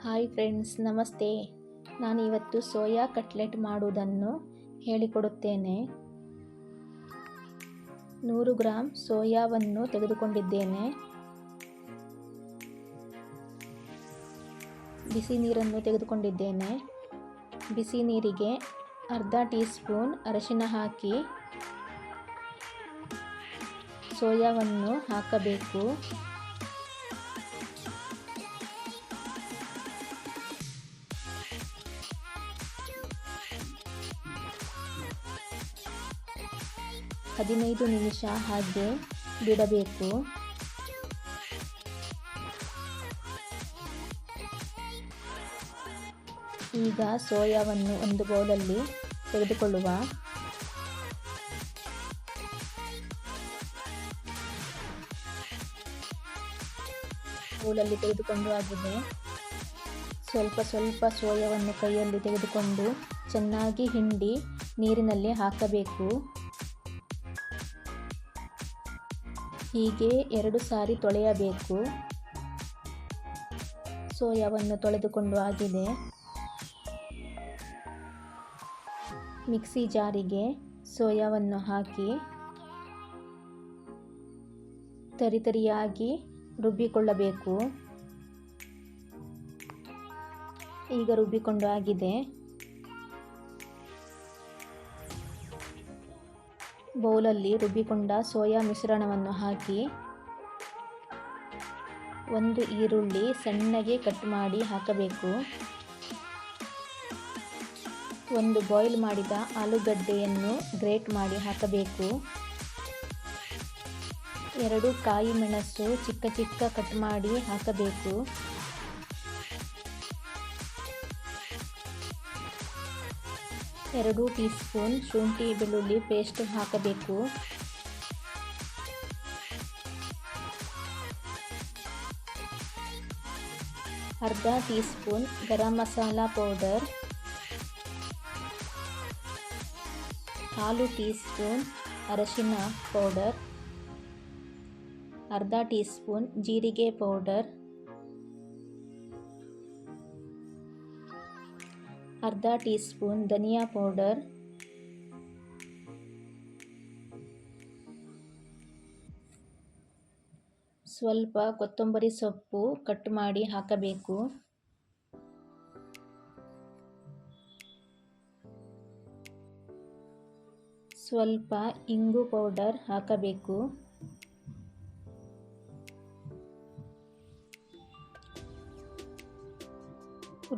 Hi friends, ನಮಸ್ತೆ. ನಾನಿವತ್ತು soya cutlet ಮಾಡುವುದನ್ನು ಹೇಳಿಕೊಡುತ್ತೇನೆ. 100 ಗ್ರಾಂ ಸೋಯಾವನ್ನು ತೆಗೆದುಕೊಂಡಿದ್ದೇನೆ. ಬಿಸಿ ನೀರನ್ನು ತೆಗೆದುಕೊಂಡಿದ್ದೇನೆ. ಬಿಸಿ ನೀರಿಗೆ ಅರ್ಧ ಟೀ ಸ್ಪೂನ್ ಅರಿಶಿನ ಹಾಕಿ ಸೋಯಾವನ್ನು ಹಾಕಬೇಕು. ಹದಿನೈದು ನಿಮಿಷ ಹಾಗೆ ಬಿಡಬೇಕು. ಈಗ ಸೋಯಾವನ್ನು ಒಂದು ಬೌಲಲ್ಲಿ ತೆಗೆದುಕೊಳ್ಳುವ. ಬೌಲಲ್ಲಿ ತೆಗೆದುಕೊಂಡು ಆಗಿದೆ. ಸ್ವಲ್ಪ ಸೋಯಾವನ್ನು ಕೈಯಲ್ಲಿ ತೆಗೆದುಕೊಂಡು ಚೆನ್ನಾಗಿ ಹಿಂಡಿ ನೀರಿನಲ್ಲಿ ಹಾಕಬೇಕು. ಹೀಗೆ 2 ಸಾರಿ ತೊಳೆಯಬೇಕು. ಸೋಯಾವನ್ನು ತೊಳೆದುಕೊಂಡು ಆಗಿದೆ. ಮಿಕ್ಸಿ ಜಾರಿಗೆ ಸೋಯಾವನ್ನು ಹಾಕಿ ತರಿಯಾಗಿ ರುಬ್ಬಿಕೊಳ್ಳಬೇಕು. ಈಗ ರುಬ್ಬಿಕೊಂಡು ಆಗಿದೆ. ಬೌಲಲ್ಲಿ ರುಬ್ಬಿಕೊಂಡ ಸೋಯಾ ಮಿಶ್ರಣವನ್ನು ಹಾಕಿ 1 ಈರುಳ್ಳಿ ಸಣ್ಣಗೆ ಕಟ್ ಮಾಡಿ ಹಾಕಬೇಕು. 1 ಬಾಯ್ಲ್ ಮಾಡಿದ ಆಲೂಗಡ್ಡೆಯನ್ನು ಗ್ರೇಟ್ ಮಾಡಿ ಹಾಕಬೇಕು. 2 ಕಾಯಿ ಮೆಣಸು ಚಿಕ್ಕ ಕಟ್ ಮಾಡಿ ಹಾಕಬೇಕು. 2 ಟೀ ಸ್ಪೂನ್ ಶುಂಠಿ ಬೆಳ್ಳುಳ್ಳಿ ಪೇಸ್ಟ್ ಹಾಕಬೇಕು. ಅರ್ಧ tea spoon garam masala powder, 1/4 tea spoon ಅರಿಶಿನ ಪೌಡರ್, ಅರ್ಧ ಟೀ ಸ್ಪೂನ್ ಜೀರಿಗೆ ಪೌಡರ್, ಅರ್ಧ ಟೀ ಸ್ಪೂನ್ ಧನಿಯಾ ಪೌಡರ್, ಸ್ವಲ್ಪ ಕೊತ್ತಂಬರಿ ಸೊಪ್ಪು ಕಟ್ ಮಾಡಿ ಹಾಕಬೇಕು. ಸ್ವಲ್ಪ ಇಂಗು ಪೌಡರ್ ಹಾಕಬೇಕು.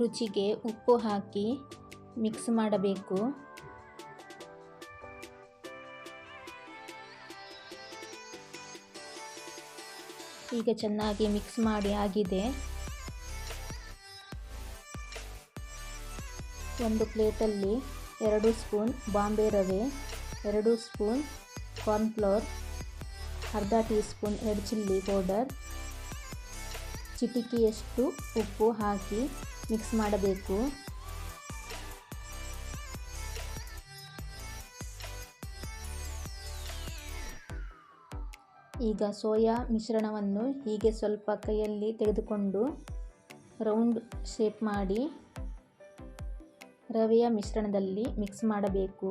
ರುಚಿಗೆ ಉಪ್ಪು ಹಾಕಿ ಮಿಕ್ಸ್ ಮಾಡಬೇಕು. ಈಗ ಚೆನ್ನಾಗಿ ಮಿಕ್ಸ್ ಮಾಡಿ ಆಗಿದೆ. ಒಂದು ಪ್ಲೇಟಲ್ಲಿ 2 ಸ್ಪೂನ್ ಬಾಂಬೆ ರವೆ, 2 ಸ್ಪೂನ್ ಕಾರ್ನ್ಫ್ಲೋರ್, ಅರ್ಧ teaspoon red chilli powder, ಚಿಟಿಕೆಯಷ್ಟು ಉಪ್ಪು ಹಾಕಿ ಮಿಕ್ಸ್ ಮಾಡಬೇಕು. ಈಗ ಸೋಯಾ ಮಿಶ್ರಣವನ್ನು ಹೀಗೆ ಸ್ವಲ್ಪ ಕೈಯಲ್ಲಿ ತೆಗೆದುಕೊಂಡು ರೌಂಡ್ ಶೇಪ್ ಮಾಡಿ ರವೆಯ ಮಿಶ್ರಣದಲ್ಲಿ ಮಿಕ್ಸ್ ಮಾಡಬೇಕು.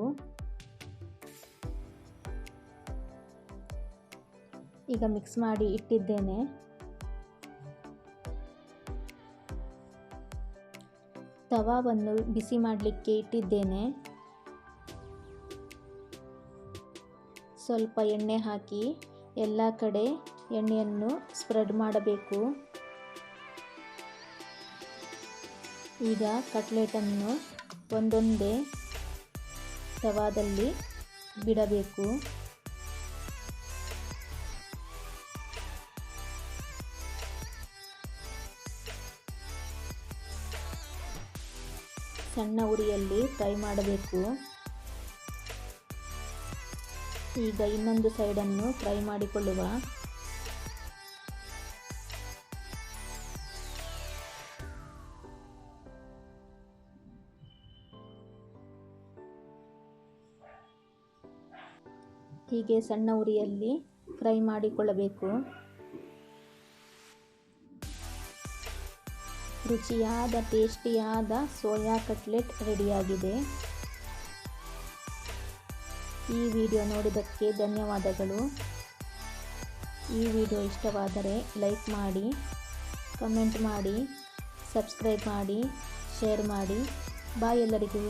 ಈಗ ಮಿಕ್ಸ್ ಮಾಡಿ ಇಟ್ಟಿದ್ದೇನೆ. ತವಾವನ್ನು ಬಿಸಿ ಮಾಡಲಿಕ್ಕೆ ಇಟ್ಟಿದ್ದೇನೆ. ಸ್ವಲ್ಪ ಎಣ್ಣೆ ಹಾಕಿ ಎಲ್ಲ ಕಡೆ ಎಣ್ಣೆಯನ್ನು ಸ್ಪ್ರೆಡ್ ಮಾಡಬೇಕು. ಈಗ ಕಟ್ಲೆಟನ್ನು ಒಂದೊಂದೇ ತವಾದಲ್ಲಿ ಬಿಡಬೇಕು. ಸಣ್ಣ ಉರಿಯಲ್ಲಿ ಫ್ರೈ ಮಾಡಬೇಕು. ಈಗ ಇನ್ನೊಂದು ಸೈಡನ್ನು ಫ್ರೈ ಮಾಡಿಕೊಳ್ಳುವ. ಹೀಗೆ ಸಣ್ಣ ಉರಿಯಲ್ಲಿ ಫ್ರೈ ಮಾಡಿಕೊಳ್ಳಬೇಕು. ರುಚಿಯಾದ ಟೇಸ್ಟಿಯಾದ ಸೋಯಾ ಕಟ್ಲೆಟ್ ರೆಡಿಯಾಗಿದೆ. ಈ ವಿಡಿಯೋ ನೋಡಿದ್ದಕ್ಕೆ ಧನ್ಯವಾದಗಳು. ಈ ವಿಡಿಯೋ ಇಷ್ಟವಾದರೆ ಲೈಕ್ ಮಾಡಿ, ಕಮೆಂಟ್ ಮಾಡಿ, ಸಬ್ಸ್ಕ್ರೈಬ್ ಮಾಡಿ, ಶೇರ್ ಮಾಡಿ. ಬಾಯ್ ಎಲ್ಲರಿಗೂ.